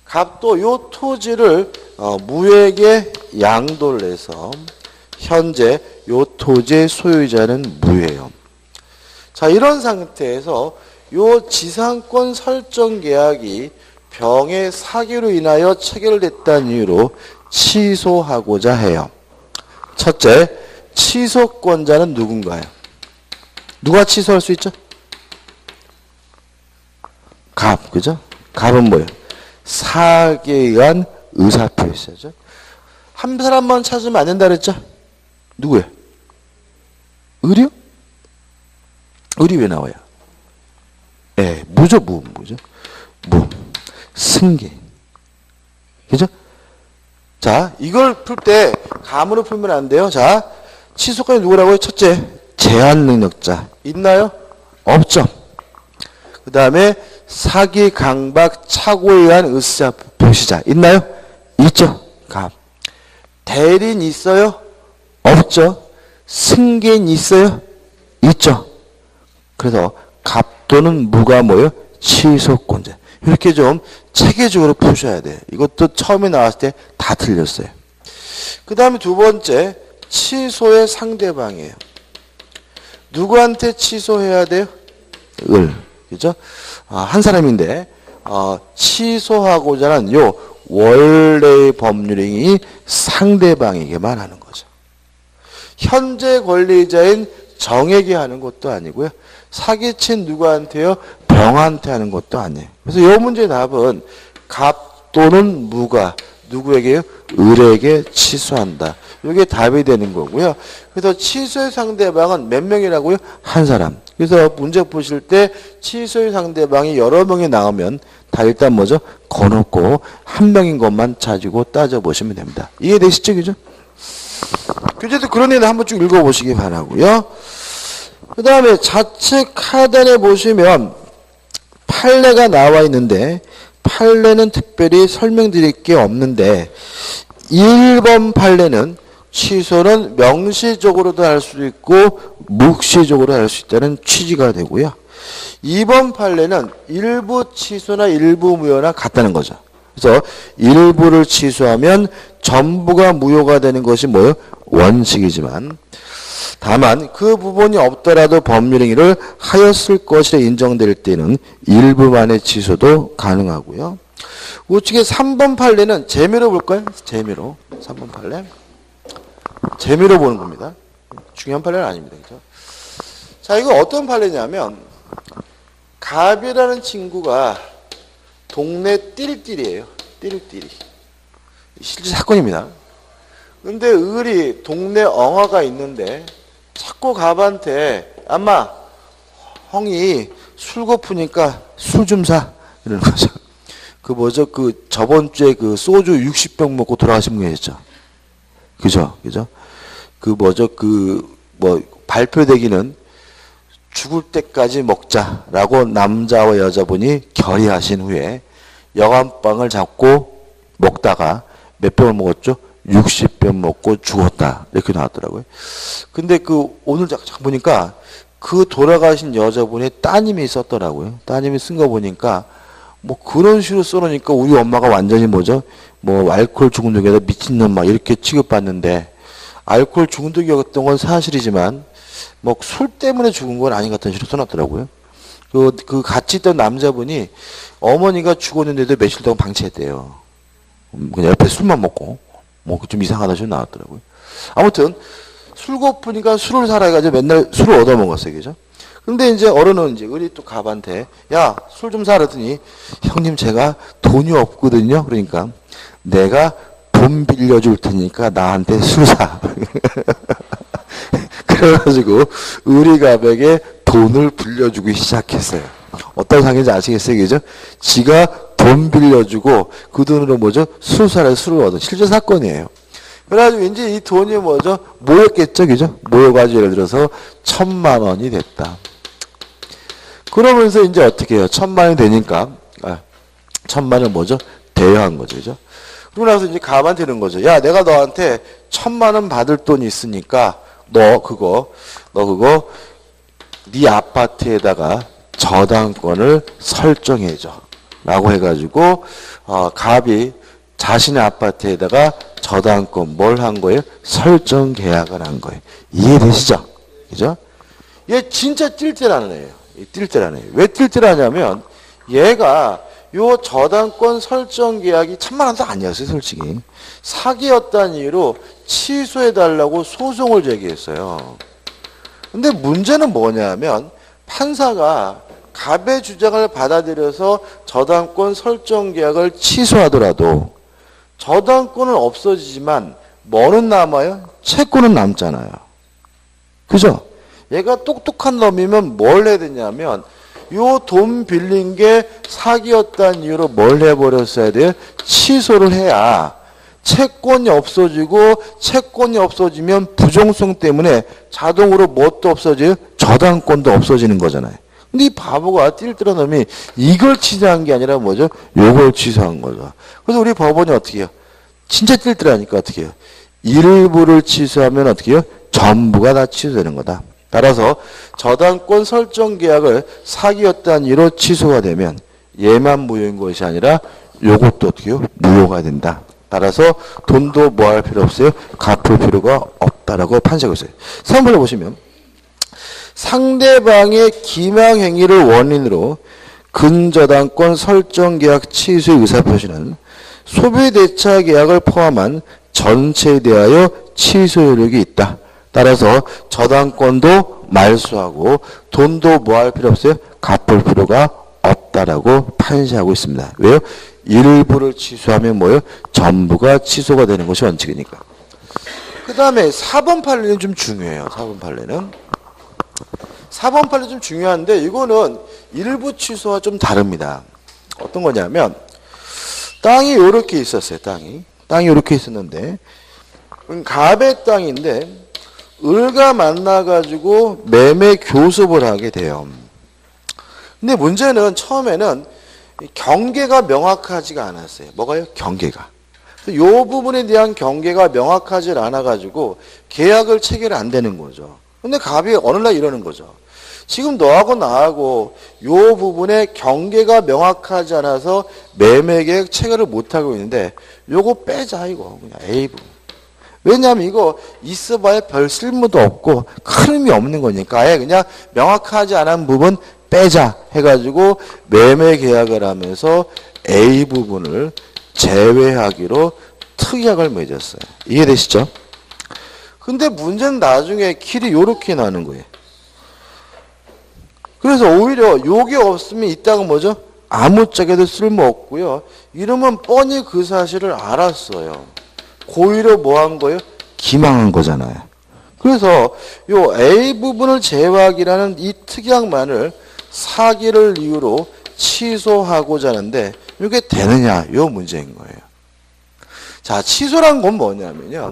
갑도 요 토지를 무에게 양도를 해서 현재 요 토지의 소유자는 무예요. 자, 이런 상태에서 요 지상권 설정 계약이 병의 사기로 인하여 체결됐다는 이유로 취소하고자 해요. 첫째, 취소권자는 누군가요? 누가 취소할 수 있죠? 갑, 그죠? 갑은 뭐예요? 사기에 의한 의사표시죠. 한 사람만 찾으면 안 된다 그랬죠? 누구예요? 을이요? 을이 왜 나와요? 예, 무죠, 무죠? 무. 승계. 그죠? 자, 이걸 풀 때 감으로 풀면 안 돼요. 자, 치소까지 누구라고요? 첫째, 제한 능력자. 있나요? 없죠. 그 다음에 사기, 강박, 착오에 의한 의사 표시자. 있나요? 있죠. 갑. 대리인 있어요? 없죠. 승계인 있어요? 있죠. 그래서 갑 또는 무가 뭐예요? 취소권자. 이렇게 좀 체계적으로 푸셔야 돼요. 이것도 처음에 나왔을 때 다 틀렸어요. 그 다음에 두 번째, 취소의 상대방이에요. 누구한테 취소해야 돼요? 을. 그죠? 한 사람인데, 취소하고자 하는 요 원래의 법률행위 상대방에게만 하는 거죠. 현재 권리자인 정에게 하는 것도 아니고요. 사기친 누구한테요? 병한테 하는 것도 아니에요. 그래서 이 문제의 답은 갑 또는 무가 누구에게요? 을에게 취소한다. 이게 답이 되는 거고요. 그래서 취소의 상대방은 몇 명이라고요? 한 사람. 그래서 문제 보실 때 취소의 상대방이 여러 명이 나오면 다 일단 뭐죠? 거놓고 한 명인 것만 찾고 따져보시면 됩니다. 이해되시죠? 그죠? 교재도 그런 애들 한번 쭉 읽어보시기 바라고요. 그 다음에 좌측 하단에 보시면 판례가 나와 있는데 판례는 특별히 설명드릴 게 없는데 1번 판례는 취소는 명시적으로도 할 수 있고 묵시적으로 할 수 있다는 취지가 되고요. 2번 판례는 일부 취소나 일부 무효나 같다는 거죠. 그래서 일부를 취소하면 전부가 무효가 되는 것이 뭐예요? 원칙이지만 다만 그 부분이 없더라도 법률행위를 하였을 것이라 인정될 때는 일부만의 취소도 가능하고요. 우측에 3번 판례는 재미로 볼까요? 재미로. 3번 판례. 재미로 보는 겁니다. 중요한 판례는 아닙니다. 그렇죠? 자, 이거 어떤 판례냐면 갑이라는 친구가 동네 띠리띠리예요. 띠리띠리. 실제 사건입니다. 근데 을이 동네 엉아가 있는데 자꾸 갑한테 엄마 형이 술 고프니까 술 좀 사 이러는 거죠. 그 뭐죠? 그 저번 주에 그 소주 60병 먹고 돌아가신 분이었죠. 그죠? 그죠? 그 뭐죠? 그 뭐 발표되기는 죽을 때까지 먹자라고 남자와 여자분이 결의하신 후에 여간빵을 잡고 먹다가 몇 병을 먹었죠? 60병 먹고 죽었다. 이렇게 나왔더라고요. 근데 그 오늘 보니까 그 돌아가신 여자분의 따님이 있었더라고요. 따님이 쓴 거 보니까 뭐 그런 식으로 써놓으니까 우리 엄마가 완전히 뭐죠? 뭐 알코올 중독에다 미친놈 막 이렇게 취급받는데 알코올 중독이었던 건 사실이지만 뭐 술 때문에 죽은 건 아닌 것 같은 식으로 써놨더라고요. 그 같이 있던 남자분이 어머니가 죽었는데도 며칠 동안 방치했대요. 그냥 옆에 술만 먹고 뭐 좀 이상하다 식으로 나왔더라고요. 아무튼 술 고프니까 술을 사라 해가지고 맨날 술을 얻어먹었어요. 그죠? 근데 이제 어른은 이제 을이 또 갑한테 야, 술 좀 사라더니 형님 제가 돈이 없거든요. 그러니까 내가 돈 빌려줄 테니까 나한테 술 사. 그래가지고 을이 갑에게 돈을 빌려주기 시작했어요. 어떤 상황인지 아시겠어요? 그죠? 지가 돈 빌려주고 그 돈으로 뭐죠? 술 사라 술을 얻은 실제 사건이에요. 그래가지고 이제 이 돈이 뭐죠? 모였겠죠? 그죠? 모여가지고 예를 들어서 1,000만 원이 됐다. 그러면서 이제 어떻게 해요? 1,000만 원이 되니까 1,000만 원은 뭐죠? 대여한 거죠. 그죠? 그러고 나서 이제 갑한테 이런 거죠. 야, 내가 너한테 1,000만 원 받을 돈이 있으니까 너 그거 네 아파트에다가 저당권을 설정해줘. 라고 해가지고 갑이 자신의 아파트에다가 저당권 뭘 한 거예요? 설정 계약을 한 거예요. 이해되시죠? 그죠? 얘 진짜 띨띨하는 애예요. 띨띨하는 애예요. 왜 띨띨하냐면 얘가 요 저당권 설정 계약이 1,000만 원도 아니었어요, 솔직히. 사기였다는 이유로 취소해달라고 소송을 제기했어요. 근데 문제는 뭐냐면 판사가 갑의 주장을 받아들여서 저당권 설정 계약을 취소하더라도 저당권은 없어지지만 뭐는 남아요? 채권은 남잖아요. 그죠? 얘가 똑똑한 놈이면 뭘 해야 되냐면 요 돈 빌린 게 사기였다는 이유로 뭘 해버렸어야 돼요? 취소를 해야 채권이 없어지고 채권이 없어지면 부정성 때문에 자동으로 뭣도 없어져요? 저당권도 없어지는 거잖아요. 근데 이 바보가 띨띨한 놈이 이걸 취소한 게 아니라 뭐죠? 요걸 취소한 거죠. 그래서 우리 법원이 어떻게 해요? 진짜 띨띨하니까 어떻게 해요? 일부를 취소하면 어떻게 해요? 전부가 다 취소되는 거다. 따라서 저당권 설정 계약을 사기였다는 이유로 취소가 되면 얘만 무효인 것이 아니라 요것도 어떻게 해요? 무효가 된다. 따라서 돈도 뭐 할 필요 없어요? 갚을 필요가 없다라고 판시하고 있어요. 3번을 보시면 상대방의 기망 행위를 원인으로 근저당권 설정 계약 취소의 의사표시는 소비대차 계약을 포함한 전체에 대하여 취소 효력이 있다. 따라서 저당권도 말소하고 돈도 뭐 할 필요 없어요? 갚을 필요가 없다라고 판시하고 있습니다. 왜요? 일부를 취소하면 뭐예요? 전부가 취소가 되는 것이 원칙이니까. 그 다음에 4번 판례는 좀 중요해요. 4번 판례는. 4번 판례 좀 중요한데 이거는 일부 취소와 좀 다릅니다. 어떤 거냐면 땅이 이렇게 있었어요. 땅이 이렇게 있었는데 갑의 땅인데 을과 만나가지고 매매 교섭을 하게 돼요. 근데 문제는 처음에는 경계가 명확하지가 않았어요. 뭐가요? 경계가. 이 부분에 대한 경계가 명확하지 않아가지고 계약을 체결 안 되는 거죠. 근데 갑이 어느 날 이러는 거죠. 지금 너하고 나하고 이 부분에 경계가 명확하지 않아서 매매 계약 체결을 못하고 있는데 요거 빼자 이거 그냥 A 부분. 왜냐하면 이거 있어봐야 별 쓸모도 없고 큰 의미 없는 거니까 아예 그냥 명확하지 않은 부분 빼자 해가지고 매매 계약을 하면서 A 부분을 제외하기로 특약을 맺었어요. 이해되시죠? 근데 문제는 나중에 길이 요렇게 나는 거예요. 그래서 오히려 요게 없으면 이 땅은 뭐죠? 아무짝에도 쓸모 없고요. 이러면 뻔히 그 사실을 알았어요. 고의로 뭐 한 거예요? 기망한 거잖아요. 그래서 요 A 부분을 제외하기라는 이 특약만을 사기를 이유로 취소하고자 하는데 이게 되느냐? 요 문제인 거예요. 자, 취소란 건 뭐냐면요.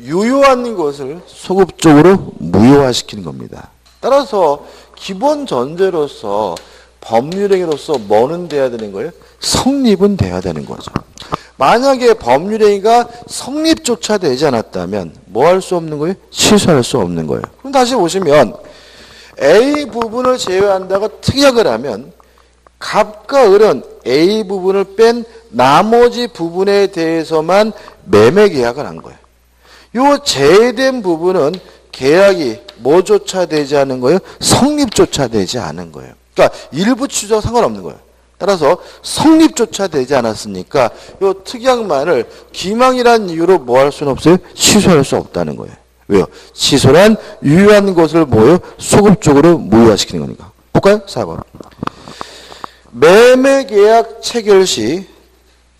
유효한 것을 소급적으로 무효화시키는 겁니다. 따라서 기본 전제로서 법률행위로서 뭐는 돼야 되는 거예요? 성립은 돼야 되는 거죠. 만약에 법률행위가 성립조차 되지 않았다면 뭐 할 수 없는 거예요? 취소할 수 없는 거예요. 그럼 다시 보시면 A 부분을 제외한다고 특약을 하면 갑과 을은 A 부분을 뺀 나머지 부분에 대해서만 매매 계약을 한 거예요. 요 제외된 부분은 계약이 뭐조차 되지 않은 거예요? 성립조차 되지 않은 거예요. 그러니까 일부 취소와 상관없는 거예요. 따라서 성립조차 되지 않았으니까 이 특약만을 기망이라는 이유로 뭐 할 수는 없어요? 취소할 수 없다는 거예요. 왜요? 취소란 유효한 것을 뭐예요? 소급적으로 무효화시키는 거니까. 볼까요? 4번. 매매계약 체결 시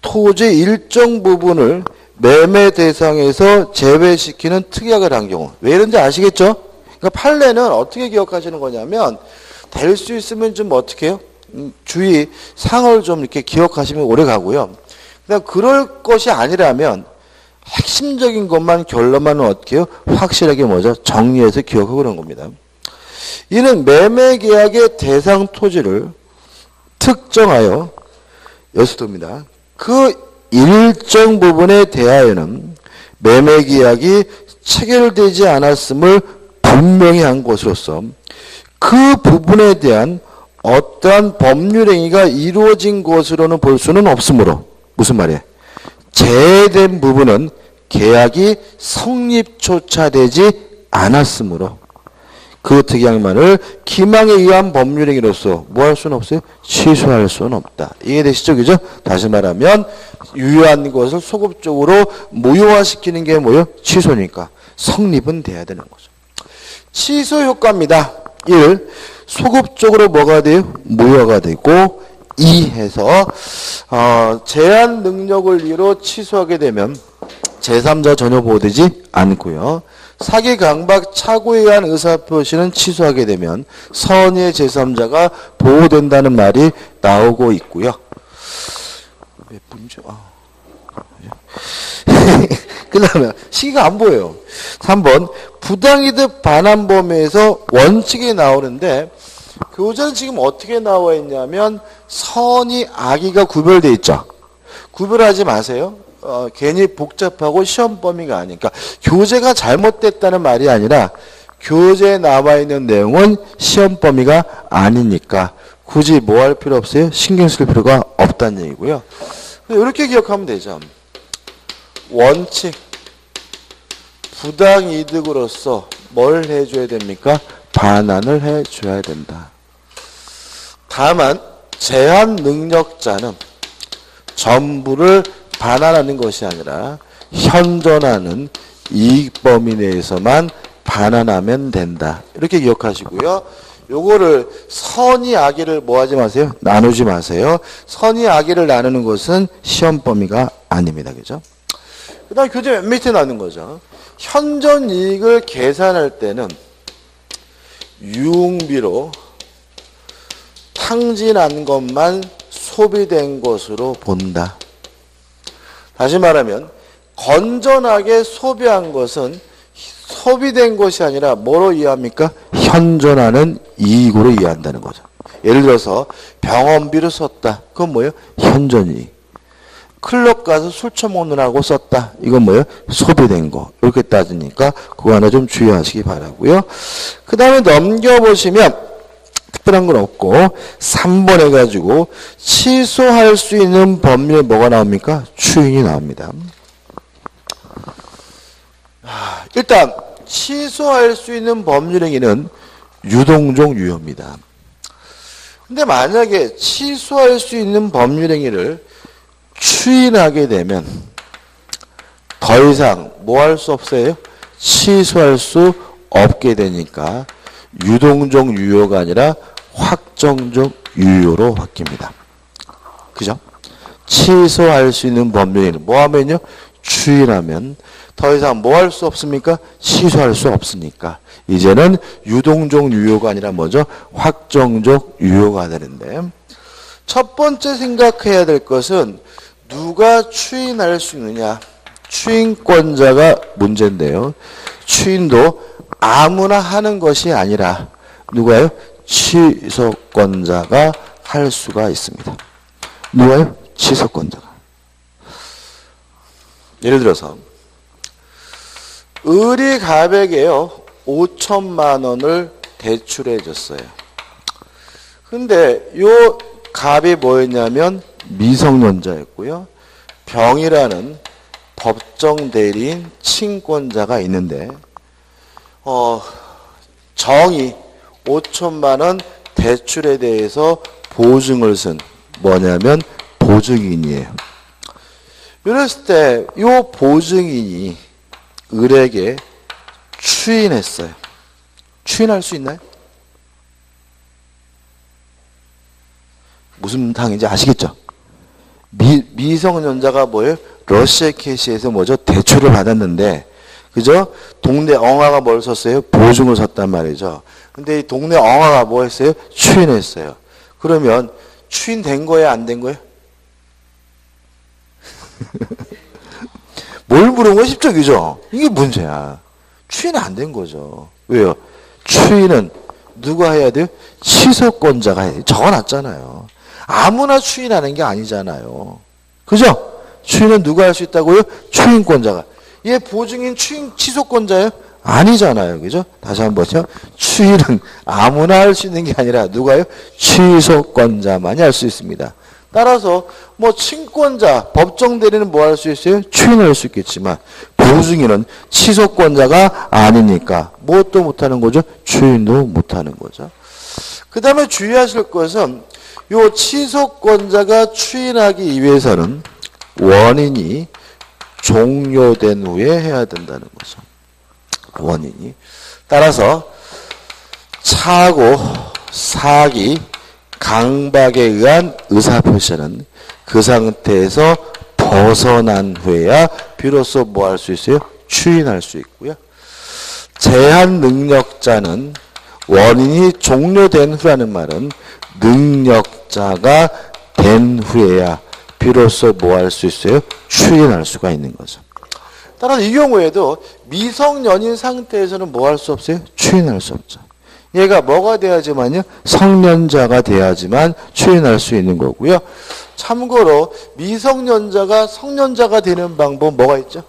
토지 일정 부분을 매매 대상에서 제외시키는 특약을 한 경우. 왜 이런지 아시겠죠? 그러니까 판례는 어떻게 기억하시는 거냐면 될 수 있으면 좀 어떻게 해요? 주의 상을 좀 이렇게 기억하시면 오래 가고요. 그냥 그럴 것이 아니라면 핵심적인 것만 결론만 어떻게 해요? 확실하게 뭐죠? 정리해서 기억하고 그런 겁니다. 이는 매매 계약의 대상 토지를 특정하여 여수도입니다. 그 일정 부분에 대하여는 매매 계약이 체결되지 않았음을 분명히 한 것으로서 그 부분에 대한 어떠한 법률행위가 이루어진 것으로는 볼 수는 없으므로 무슨 말이에요? 제외된 부분은 계약이 성립조차 되지 않았으므로 그 특약만을 기망에 의한 법률행위로서 뭐 할 수는 없어요? 취소할 수는 없다. 이해되시죠? 그죠? 다시 말하면 유효한 것을 소급적으로 무효화시키는 게 뭐예요? 취소니까 성립은 돼야 되는 거죠. 취소 효과입니다. 1. 소급적으로 뭐가 돼요? 무효가 되고 2 해서 제한 능력을 이유로 취소하게 되면 제3자 전혀 보호되지 않고요. 사기, 강박, 착오에 의한 의사표시는 취소하게 되면 선의의 제3자가 보호된다는 말이 나오고 있고요. 몇 분이죠? 그 다음에 시기가 안 보여요. 3번 부당이득 반환 범위에서 원칙이 나오는데 교재는 지금 어떻게 나와 있냐면 선의, 악의가 구별되어 있죠. 구별하지 마세요. 괜히 복잡하고 시험 범위가 아니니까 교재가 잘못됐다는 말이 아니라 교재에 나와 있는 내용은 시험 범위가 아니니까 굳이 뭐 할 필요 없어요? 신경 쓸 필요가 없다는 얘기고요. 이렇게 기억하면 되죠. 원칙, 부당이득으로서 뭘 해줘야 됩니까? 반환을 해줘야 된다. 다만 제한 능력자는 전부를 반환하는 것이 아니라 현존하는 이익 범위 내에서만 반환하면 된다. 이렇게 기억하시고요. 요거를 선의 악의를 뭐 하지 마세요? 나누지 마세요. 선의 악의를 나누는 것은 시험 범위가 아닙니다. 그죠? 그 다음 교재 맨 밑에 나눈 거죠. 현존 이익을 계산할 때는 유흥비로 탕진한 것만 소비된 것으로 본다. 다시 말하면 건전하게 소비한 것은 소비된 것이 아니라 뭐로 이해합니까? 현존하는 이익으로 이해한다는 거죠. 예를 들어서 병원비로 썼다. 그건 뭐예요? 현존이익. 클럽 가서 술 처먹느라고 썼다. 이건 뭐예요? 소비된 거. 이렇게 따지니까 그거 하나 좀 주의하시기 바라고요. 그 다음에 넘겨보시면 특별한 건 없고 3번 해가지고 취소할 수 있는 법률에 뭐가 나옵니까? 추인이 나옵니다. 일단 취소할 수 있는 법률행위는 유동종 유효입니다. 근데 만약에 취소할 수 있는 법률행위를 추인하게 되면 더 이상 뭐 할 수 없어요? 취소할 수 없게 되니까 유동적 유효가 아니라 확정적 유효로 바뀝니다. 그죠? 취소할 수 있는 법률행위는 뭐 하면요? 추인하면 더 이상 뭐 할 수 없습니까? 취소할 수 없으니까 이제는 유동적 유효가 아니라 뭐죠? 확정적 유효가 되는데 첫 번째 생각해야 될 것은 누가 추인할 수 있느냐? 추인권자가 문제인데요. 추인도 아무나 하는 것이 아니라 누가요? 취소권자가 할 수가 있습니다. 누가요? 취소권자가. 예를 들어서 을이 갑에게요 5천만 원을 대출해 줬어요. 근데 요 갑이 뭐였냐면 미성년자였고요. 병이라는 법정 대리인 친권자가 있는데 정이 5천만 원 대출에 대해서 보증을 쓴 뭐냐면 보증인이에요. 이랬을 때 이 보증인이 을에게 추인했어요. 추인할 수 있나요? 무슨 당인지 아시겠죠? 미성년자가 뭐예요? 러시아 캐시에서 뭐죠? 대출을 받았는데, 그죠? 동네 엉아가 뭘 썼어요? 보증을 섰단 말이죠. 근데 이 동네 엉아가 뭐 했어요? 추인했어요. 그러면 추인된 거예요? 안 된 거예요? 뭘 물은 거 쉽죠? 그죠? 이게 문제야. 추인이 안 된 거죠. 왜요? 추인은 누가 해야 돼요? 취소권자가 해야 돼요. 적어놨잖아요. 아무나 추인하는 게 아니잖아요. 그죠? 추인은 누가 할 수 있다고요? 추인권자가. 얘 보증인 추인 취소권자예요? 아니잖아요. 그죠? 다시 한번요. 추인은 아무나 할 수 있는 게 아니라 누가요? 취소권자만이 할 수 있습니다. 따라서 뭐 친권자, 법정 대리는 뭐 할 수 있어요? 추인할 수 있겠지만 보증인은 취소권자가 아니니까 무엇도 못하는 거죠? 추인도 못하는 거죠. 그 다음에 주의하실 것은 요 취소권자가 추인하기 위해서는 원인이 종료된 후에 해야 된다는 거죠. 원인이. 따라서 차고 사기 강박에 의한 의사표시는 그 상태에서 벗어난 후에야 비로소 뭐 할 수 있어요? 추인할 수 있고요. 제한 능력자는 원인이 종료된 후라는 말은 능력자가 된 후에야 비로소 뭐 할 수 있어요? 추인할 수가 있는 거죠. 따라서 이 경우에도 미성년인 상태에서는 뭐 할 수 없어요? 추인할 수 없죠. 얘가 뭐가 돼야지만요? 성년자가 돼야지만 추인할 수 있는 거고요. 참고로 미성년자가 성년자가 되는 방법 뭐가 있죠?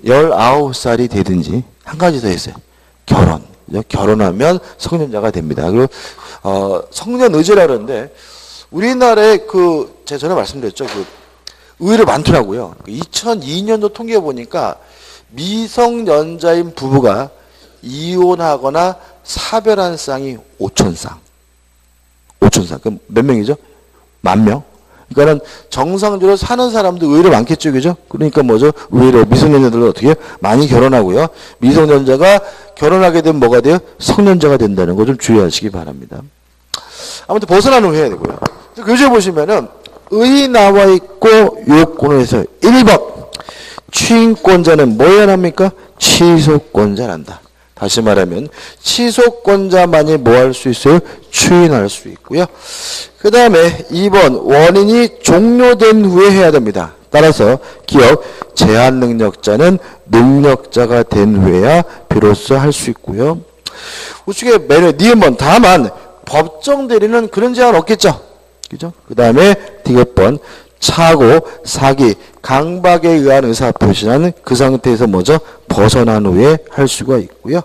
19살이 되든지 한 가지 더 있어요. 결혼. 결혼하면 성년자가 됩니다. 그리고 성년의제라 그러는데 우리나라에 제가 전에 말씀드렸죠. 의외로 많더라고요. 2002년도 통계 보니까 미성년자인 부부가 이혼하거나 사별한 쌍이 5,000쌍. 5,000쌍. 그럼 몇 명이죠? 10,000명. 그러니까는 정상적으로 사는 사람도 의외로 많겠죠. 그죠? 그러니까 뭐죠? 의외로 미성년자들은 어떻게 해요? 많이 결혼하고요. 미성년자가 결혼하게 되면 뭐가 돼요? 성년자가 된다는 거 좀 주의하시기 바랍니다. 아무튼 벗어난 후에 해야 되고요. 교재 보시면은 의 나와 있고 요건에서 1번 추인권자는 뭐 해야 합니까? 취소권자란다. 다시 말하면 취소권자만이 뭐 할 수 있어요? 추인할 수 있고요. 그 다음에 2번 원인이 종료된 후에 해야 됩니다. 따라서 기억 제한 능력자는 능력자가 된 후에야 비로소 할 수 있고요. 우측에 매너 니은번 다만 법정 대리는 그런 제한 없겠죠. 그죠? 그 다음에 디귿번 차고 사기 강박에 의한 의사표시는 그 상태에서 뭐죠? 벗어난 후에 할 수가 있고요.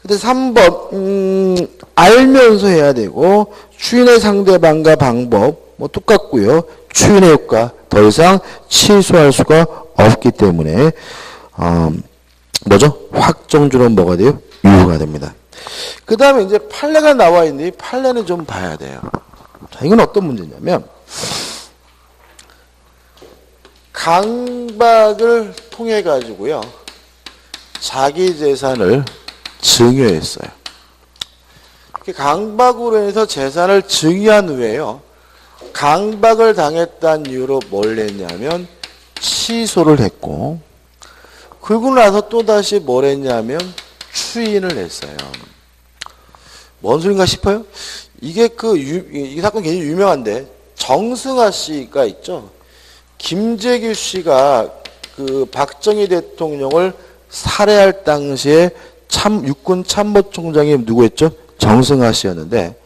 근데 3번 알면서 해야 되고 추인의 상대방과 방법 뭐 똑같고요. 추인의 효과 더 이상 취소할 수가 없기 때문에 뭐죠? 확정주는 뭐가 돼요? 유효가 됩니다. 그 다음에 이제 판례가 나와 있는데 이 판례는 좀 봐야 돼요. 자, 이건 어떤 문제냐면 강박을 통해 가지고요. 자기 재산을 증여했어요. 강박으로 인해서 재산을 증여한 후에요. 강박을 당했다는 이유로 뭘 했냐면 취소를 했고 그러고 나서 또다시 뭘 했냐면 추인을 했어요. 뭔 소린가 싶어요? 이게 이 사건 굉장히 유명한데 정승화 씨가 있죠. 김재규 씨가 박정희 대통령을 살해할 당시에 육군 참모총장이 누구였죠? 정승화 씨였는데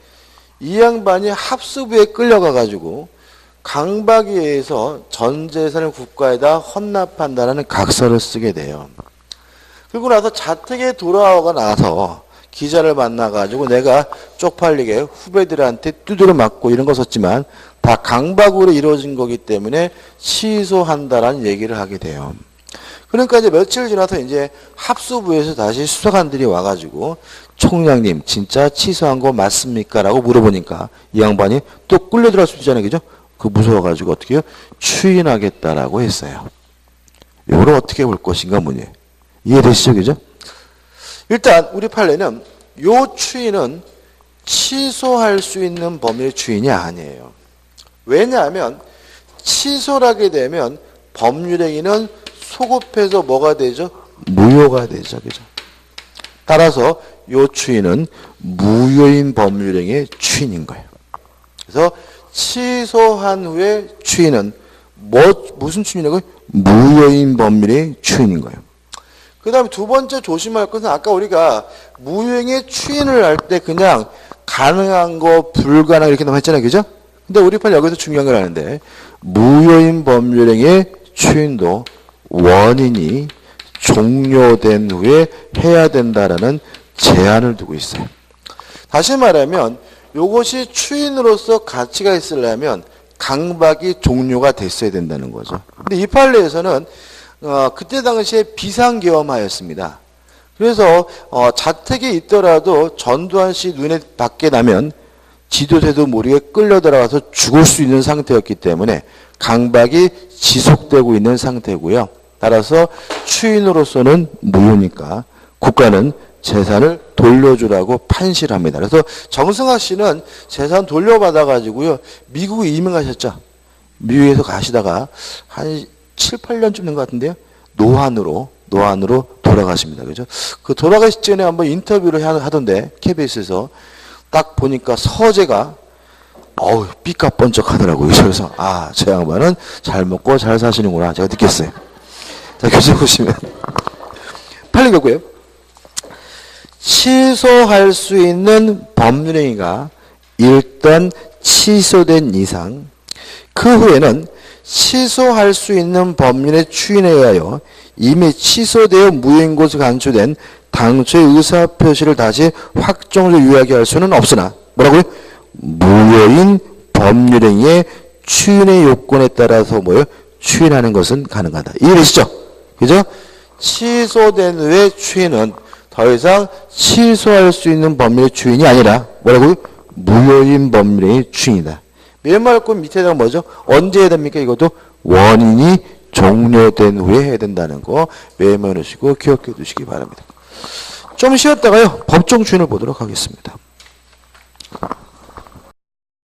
이 양반이 합수부에 끌려가가지고 강박에 의해서 전 재산을 국가에다 헌납한다는 각서를 쓰게 돼요. 그리고 나서 자택에 돌아오고 나서 기자를 만나가지고 내가 쪽팔리게 후배들한테 두드려 맞고 이런 거 썼지만 다 강박으로 이루어진 거기 때문에 취소한다라는 얘기를 하게 돼요. 그러니까 이제 며칠 지나서 이제 합수부에서 다시 수사관들이 와가지고 총장님 진짜 취소한 거 맞습니까? 라고 물어보니까 이 양반이 또 끌려 들어갈 수 있잖아요. 그죠? 무서워가지고 어떻게 해요? 추인하겠다라고 했어요. 이걸 어떻게 볼 것인가 문제. 이해되시죠? 그죠? 일단 우리 판례는 요 추인은 취소할 수 있는 범위의 추인이 아니에요. 왜냐하면 취소를 하게 되면 법률행위는 소급해서 뭐가 되죠? 무효가 되죠. 그죠? 따라서 요 추인은 무효인 법률행위의 추인인 거예요. 그래서 취소한 후에 추인은 무슨 추인이라고요? 무효인 법률의 추인인 거예요. 그 다음에 두 번째 조심할 것은 아까 우리가 무효행위의 추인을 할 때 그냥 가능한 거, 불가능 이렇게 했잖아요. 그죠? 근데 우리 판 여기서 중요한 걸 아는데 무효인 법률행위의 추인도 원인이 종료된 후에 해야 된다라는 제한을 두고 있어요. 다시 말하면 이것이 추인으로서 가치가 있으려면 강박이 종료가 됐어야 된다는 거죠. 근데 이 판례에서는 그때 당시에 비상계엄하였습니다. 그래서 자택에 있더라도 전두환 씨 눈에 밖에 나면 지도새도 모르게 끌려 들어가서 죽을 수 있는 상태였기 때문에 강박이 지속되고 있는 상태고요. 따라서 추인으로서는 무효니까 국가는 재산을 돌려주라고 판시를 합니다. 그래서 정승학 씨는 재산 돌려받아가지고요, 미국에 이민 가셨죠. 미국에서 가시다가 한 7, 8년쯤 된 것 같은데요. 노안으로 돌아가십니다. 그죠? 그 돌아가시 전에 한번 인터뷰를 하던데, KBS에서 딱 보니까 서재가 삐까뻔쩍 하더라고요. 그래서, 저 양반은 잘 먹고 잘 사시는구나. 제가 느꼈어요. 자, 교재 보시면. 8번 취소할 수 있는 법률행위가 일단 취소된 이상, 그 후에는 취소할 수 있는 법률의 추인에 의하여 이미 취소되어 무효인 것으로 간주된 당초의 의사표시를 다시 확정적으로 유효하게 할 수는 없으나, 뭐라고요? 무효인 법률행위의 추인의 요건에 따라서 추인하는 것은 가능하다. 이해되시죠? 그죠? 취소된 후에 추인은 더 이상 취소할 수 있는 법률의 추인이 아니라, 뭐라고요? 무효인 법률의 추인이다. 메모할 밑에다가 뭐죠? 언제 해야 됩니까? 이것도 원인이 종료된 후에 해야 된다는 거 메모해 놓으시고 기억해 두시기 바랍니다. 좀 쉬었다가요, 법정 추인을 보도록 하겠습니다.